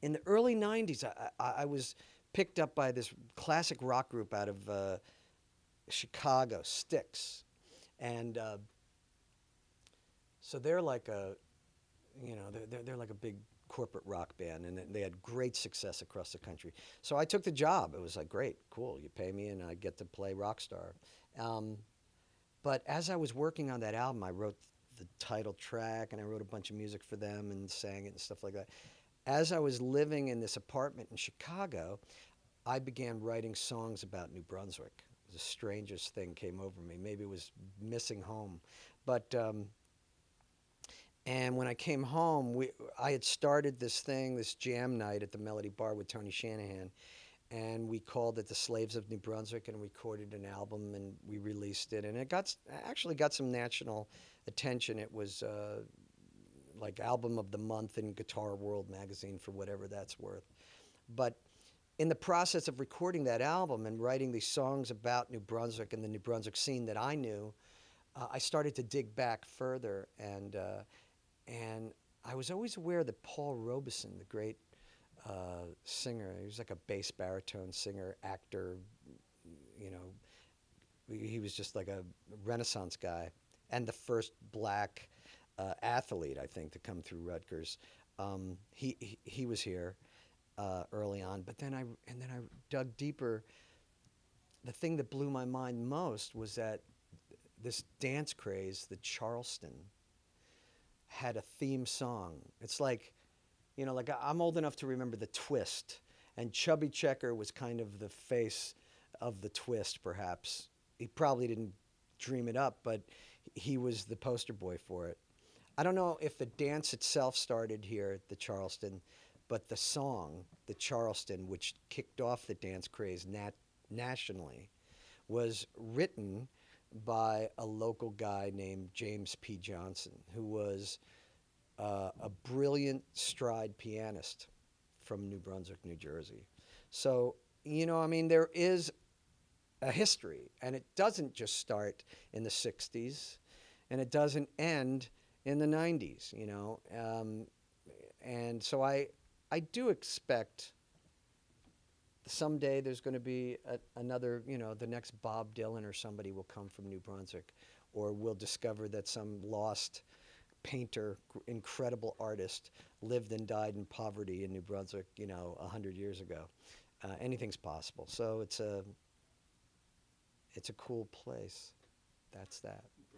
in the early 90s, I was picked up by this classic rock group out of Chicago, Styx. And so they're like a, they're like a big corporate rock band, and they had great success across the country. So I took the job. It was like, great, cool. You pay me, and I get to play rock star. Um, but as I was working on that album, I wrote the title track, and I wrote a bunch of music for them and sang it and stuff like that. As I was living in this apartment in Chicago, I began writing songs about New Brunswick. The strangest thing came over me. Maybe it was missing home, but and when I came home, I had started this thing, this jam night at the Melody Bar with Tony Shanahan, and we called it the Slaves of New Brunswick, and recorded an album, and we released it, and it actually got some national attention. It was like album of the month in Guitar World magazine, for whatever that's worth. But in the process of recording that album and writing these songs about New Brunswick and the New Brunswick scene that I knew, I started to dig back further, and I was always aware that Paul Robeson, the great singer, he was like a bass baritone singer, actor, you know, he was just like a Renaissance guy, and the first black athlete, I think, to come through Rutgers. He was here early on, but then I dug deeper. The thing that blew my mind most was that this dance craze, the Charleston, had a theme song. It's like, like I'm old enough to remember the Twist, and Chubby Checker was kind of the face of the Twist, perhaps. He probably didn't dream it up, but he was the poster boy for it. I don't know if the dance itself started here at the Charleston, but the song, the Charleston, which kicked off the dance craze nationally, was written by a local guy named James P. Johnson, who was a brilliant stride pianist from New Brunswick, New Jersey. So, I mean, there is a history, and it doesn't just start in the 60s, and it doesn't end in the 90s, and so I do expect someday there's going to be another, the next Bob Dylan or somebody will come from New Brunswick, or we'll discover that some lost painter, incredible artist, lived and died in poverty in New Brunswick, 100 years ago. Anything's possible. So it's a cool place. That's that.